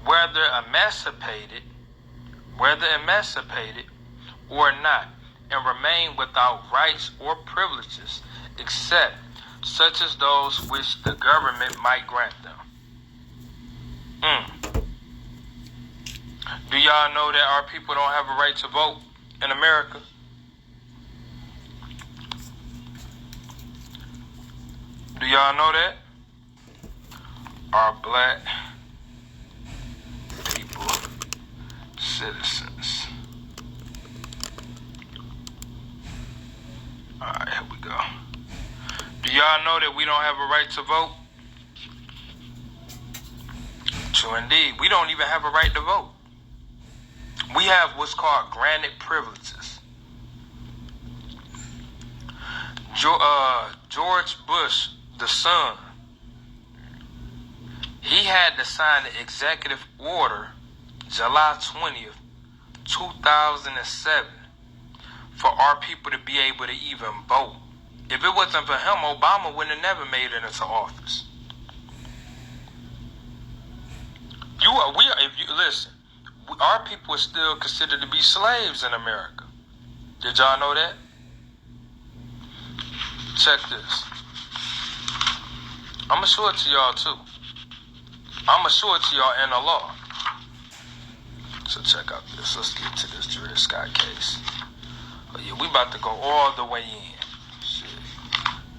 whether emancipated or not, and remain without rights or privileges, except such as those which the government might grant them. Do y'all know that our people don't have a right to vote in America? Do y'all know that? Our black people, citizens. Alright, here we go. Do y'all know that we don't have a right to vote? True indeed. We don't even have a right to vote. We have what's called granted privileges. George Bush, the son, he had to sign the executive order July 20th, 2007 for our people to be able to even vote. If it wasn't for him, Obama wouldn't have never made it into office. Listen, our people are still considered to be slaves in America. Did y'all know that? Check this. I'm going to show it to y'all too. I'm going to show it to y'all in the law. So check out this. Let's get to this Dred Scott case. Oh yeah, we about to go all the way in. Shit.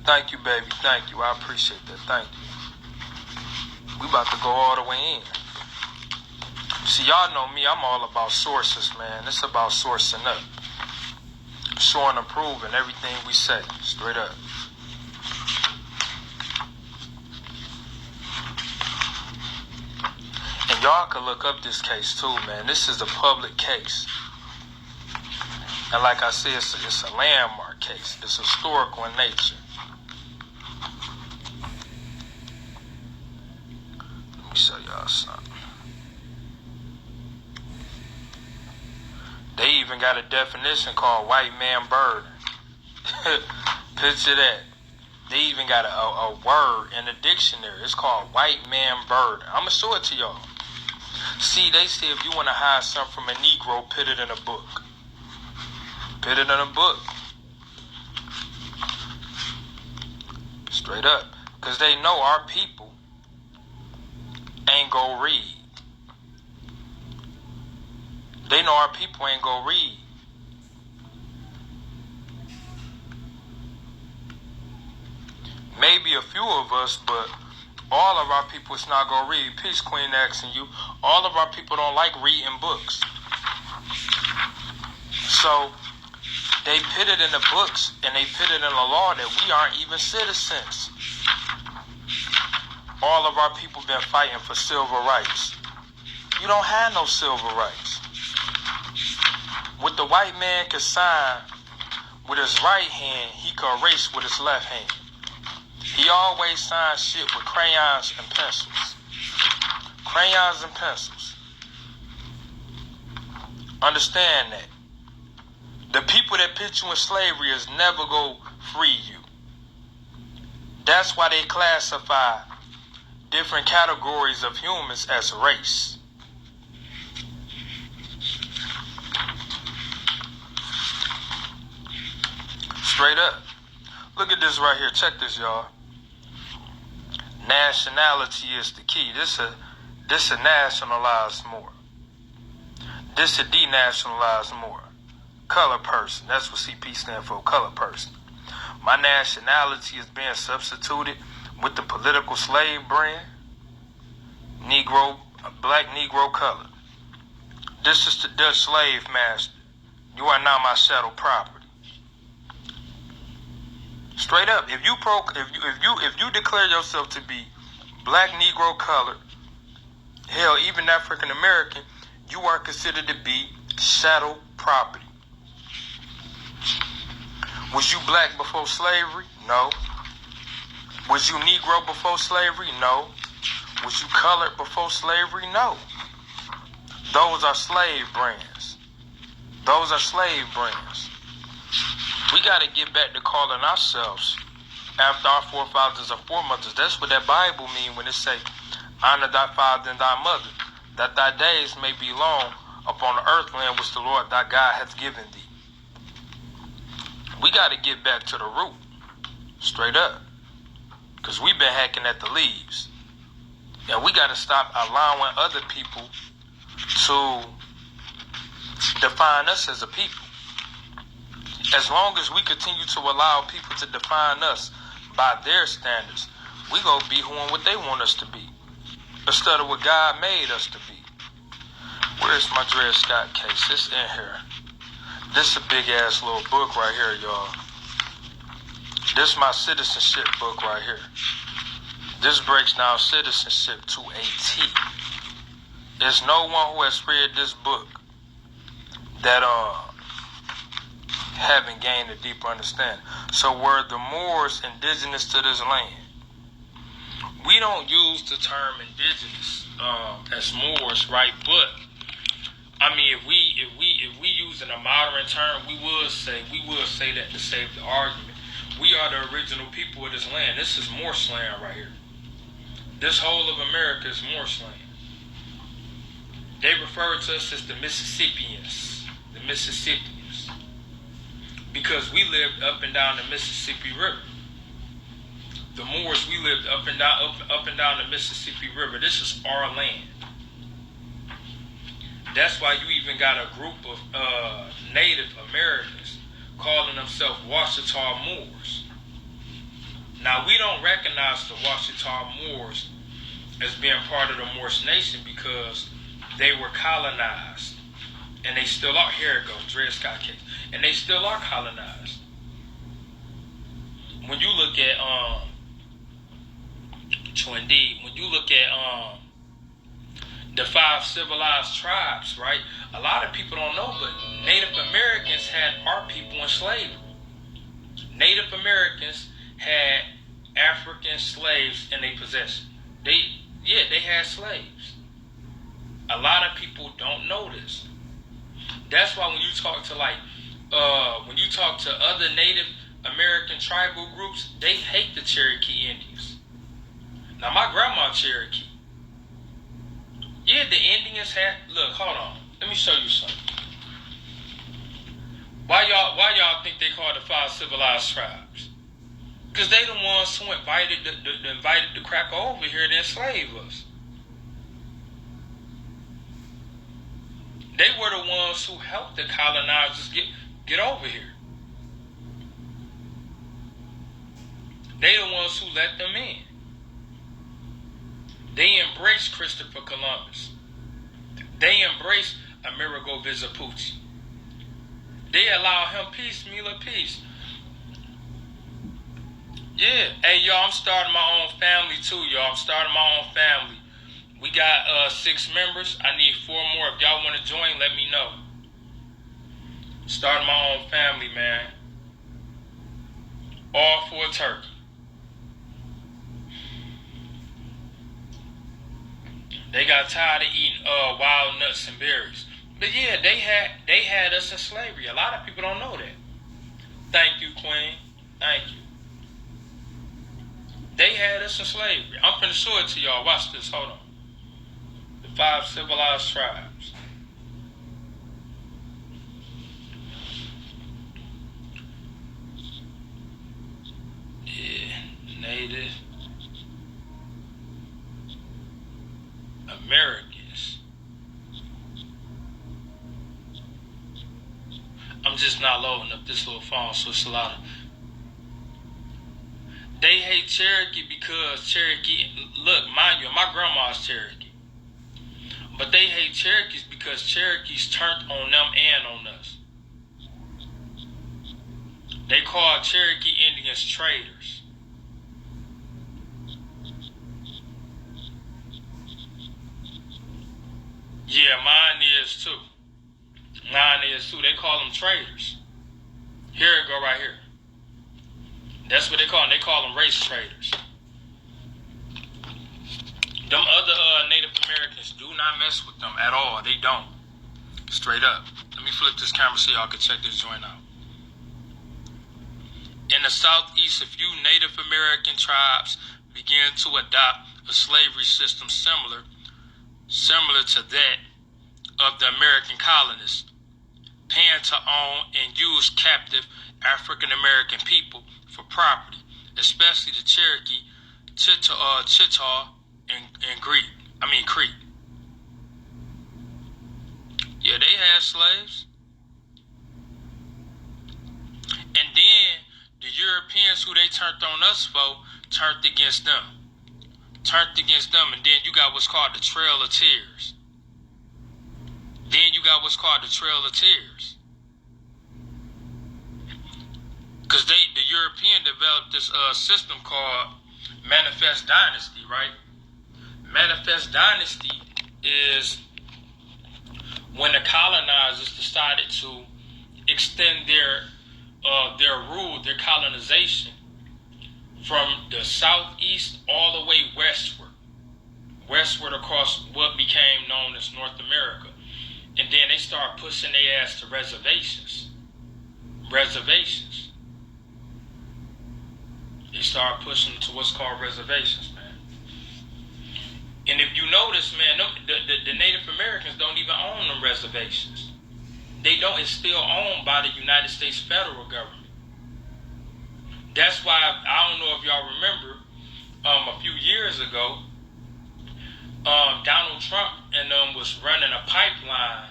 Thank you, baby. Thank you. I appreciate that. Thank you. We about to go all the way in. See, y'all know me. I'm all about sources, man. It's about sourcing up. Showing and proving everything we say. Straight up. And y'all can look up this case too, man. This is a public case. And like I said, it's a landmark case. It's historical in nature. Let me show y'all something. They even got a definition called white man burden. Picture that. They even got a word in the dictionary. It's called white man burden. I'm going to show it to y'all. See, they say if you want to hide something from a Negro, put it in a book. Put it in a book. Straight up. Because they know our people ain't gonna read. They know our people ain't gonna read. Maybe a few of us, but all of our people is not gonna read. Peace, Queen, asking you. All of our people don't like reading books. So they put it in the books and they put it in the law that we aren't even citizens. All of our people been fighting for civil rights. You don't have no civil rights. What the white man can sign with his right hand, he can erase with his left hand. He always signs shit with crayons and pencils. Crayons and pencils. Understand that. The people that put you in slavery is never go free you. That's why they classify different categories of humans as race. Straight up. Look at this right here. Check this, y'all. Nationality is the key. This a nationalized more. This a denationalized more. Color person. That's what CP stand for, color person. My nationality is being substituted with the political slave brand. Negro, black Negro color. This is the Dutch slave master. You are now my chattel property. Straight up, if you declare yourself to be black Negro colored, hell, even African American, you are considered to be chattel property. Was you black before slavery? No. Was you Negro before slavery? No. Was you colored before slavery? No. Those are slave brands. Those are slave brands. We got to get back to calling ourselves after our forefathers and foremothers. That's what that Bible mean when it say, honor thy father and thy mother. that thy days may be long upon the earth land which the Lord thy God hath given thee. We got to get back to the root, straight up, because we've been hacking at the leaves. And we got to stop allowing other people to define us as a people. As long as we continue to allow people to define us by their standards, we gonna be what they want us to be, instead of what God made us to be. Where's my Dred Scott case? It's in here. This is a big ass little book right here, y'all. This is my citizenship book right here. This breaks down citizenship to a T. There's no one who has read this book that haven't gained a deeper understanding. So were the Moors indigenous to this land? We don't use the term indigenous as Moors, right? But I mean, if we use in a modern term, we would say that to save the argument. We are the original people of this land. This is Morse land right here. This whole of America is Morse land. They refer to us as the Mississippians. The Mississippians. Because we lived up and down the Mississippi River. The Moors, we lived up and down the Mississippi River. This is our land. That's why you even got a group of Native Americans calling themselves Washita Moors. Now, we don't recognize the Washita Moors as being part of the Moorish nation because they were colonized. And they still are. Here it goes, Dred Scott case. And they still are colonized. When you look at when you look at the 5 civilized tribes, right? A lot of people don't know, but Native Americans had our people in slavery. Native Americans had African slaves in their possession. They had slaves. A lot of people don't know this. That's why when you talk to other Native American tribal groups, they hate the Cherokee Indians. Now, my grandma Cherokee. Yeah, the Indians had. Look, hold on. Let me show you something. Why y'all think they call the 5 civilized tribes? Because they the ones who invited the cracker over here to enslave us. They were the ones who helped the colonizers get over here. They the ones who let them in. They embraced Christopher Columbus. They embraced Amerigo Vespucci. They allowed him piecemeal peace. Yeah. Hey, y'all, I'm starting my own family too, y'all. I'm starting my own family. We got 6 members. I need 4 more. If y'all want to join, let me know. Starting my own family, man. All for a turkey. They got tired of eating wild nuts and berries. But yeah, they had us in slavery. A lot of people don't know that. Thank you, Queen. Thank you. They had us in slavery. I'm finna show it to y'all. Watch this. Hold on. The 5 civilized tribes. Yeah, Native Americans. I'm just not loading up this little phone, so it's a lot of. They hate Cherokee because Cherokee. Look, mind you, my grandma's Cherokee, but they hate Cherokees because Cherokees turned on them and on us. They call Cherokee Indians traitors. Yeah, mine is too. They call them traitors. Here it go right here. That's what they call them. They call them race traitors. Them other Native Americans do not mess with them at all. They don't. Straight up. Let me flip this camera so y'all can check this joint out. In the southeast, a few Native American tribes began to adopt a slavery system similar similar to that of the American colonists, paying to own and use captive African American people for property, especially the Cherokee, Chickasaw, and Creek. Yeah, they had slaves. And then the Europeans who they turned on us for turned against them. And then you got what's called the Trail of Tears. Because the European developed this system called Manifest Dynasty, right? Manifest Dynasty is when the colonizers decided to extend their rule, their colonization from the southeast all the way westward across what became known as North America. And then they start pushing their ass to reservations. They start pushing to what's called reservations, man. And if you notice, man, the Native Americans don't even own them reservations. They don't. It's still owned by the United States federal government. That's why, I don't know if y'all remember, a few years ago, Donald Trump and was running a pipeline.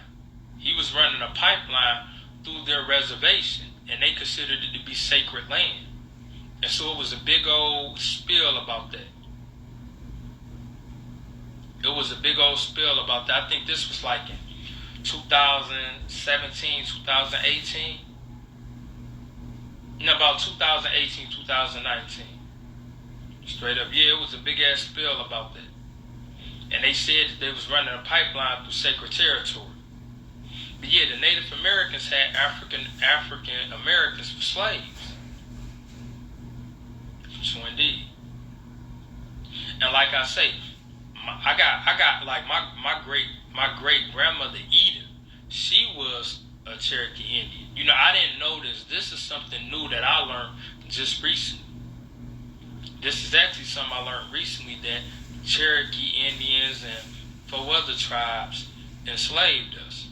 He was running a pipeline through their reservation, and they considered it to be sacred land. And so it was a big old spiel about that. I think this was like in 2017, 2018. About 2018, 2019. Straight up. Yeah, it was a big ass spiel about that. And they said that they was running a pipeline through sacred territory. But yeah, the Native Americans had African Americans for slaves. So indeed. And like I say, I got like my great grandmother Eda. She was a Cherokee Indian. You know, I didn't know this. This is something new that I learned just recently. This is actually something I learned recently, that Cherokee Indians and 4 other tribes enslaved us.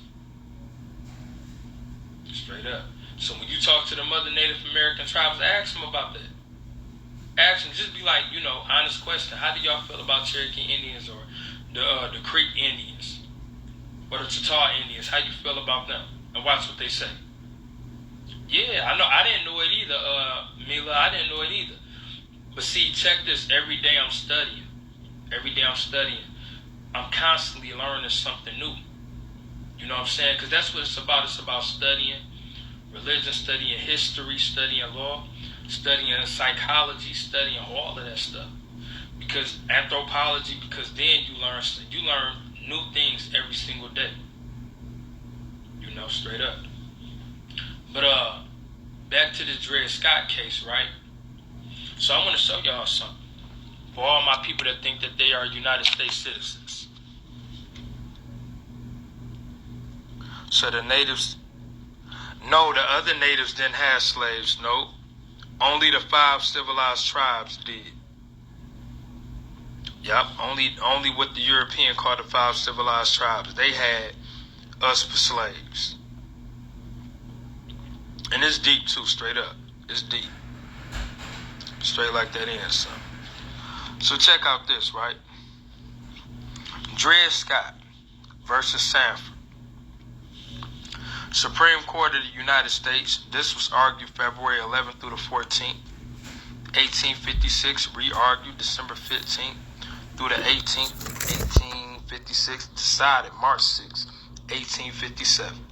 Straight up. So when you talk to the other Native American tribes, ask them about that. Ask them, just be like, honest question. How do y'all feel about Cherokee Indians or the Creek Indians or the Choctaw Indians? How you feel about them? And watch what they say. Yeah, I know. I didn't know it either, Mila. I didn't know it either. But see, check this. Every day I'm studying. I'm constantly learning something new. You know what I'm saying? Because that's what it's about. It's about studying religion, studying history, studying law, studying psychology, studying all of that stuff. Because anthropology, because then you learn new things every single day. Straight up. But back to the Dred Scott case, right? So I want to show y'all something. For all my people that think that they are United States citizens. So the natives, no, the other natives didn't have slaves, no. Only the 5 civilized tribes did. Yep, only what the European called the 5 civilized tribes. They had us for slaves. And it's deep too, straight up. It's deep. Straight like that in, son. So check out this, right? Dred Scott versus Sanford. Supreme Court of the United States. This was argued February 11th through the 14th. 1856, re-argued December 15th through the 18th. 1856, decided March 6th, 1857.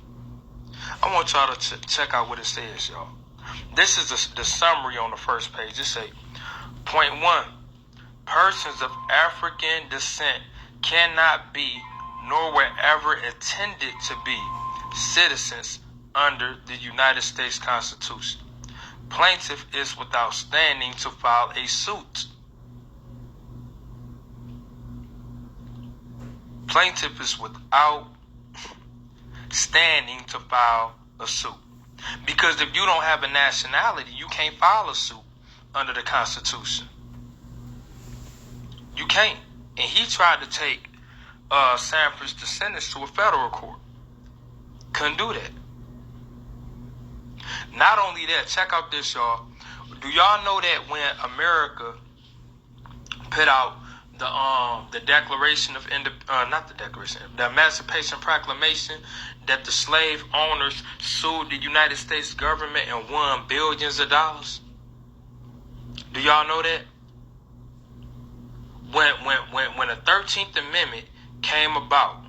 I want y'all to check out what it says, y'all. This is the summary on the first page. It say, point 1, persons of African descent cannot be, nor were ever intended to be, citizens under the United States Constitution. Plaintiff is without standing to file a suit. Plaintiff is without standing to file a suit. Because if you don't have a nationality, you can't file a suit under the Constitution. You can't. And he tried to take Sanford's descendants to a federal court. Couldn't do that. Not only that, check out this, y'all. Do y'all know that when America put out the Declaration of the Emancipation Proclamation, that the slave owners sued the United States government and won billions of dollars? Do y'all know that? When the 13th Amendment came about,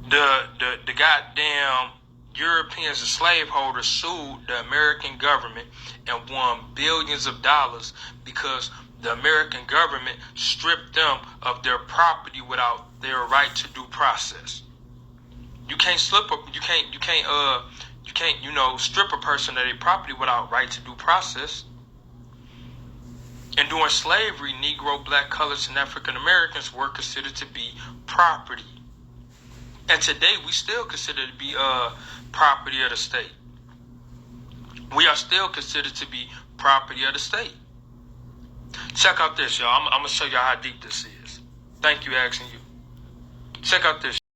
the goddamn Europeans and slaveholders sued the American government and won billions of dollars because the American government stripped them of their property without their right to due process. You can't strip a person of their property without right to due process. And during slavery, Negro, black, coloreds, and African Americans were considered to be property. And today, we still consider to be property of the state. We are still considered to be property of the state. Check out this, y'all. I'm going to show y'all how deep this is. Thank you, asking you. Check out this.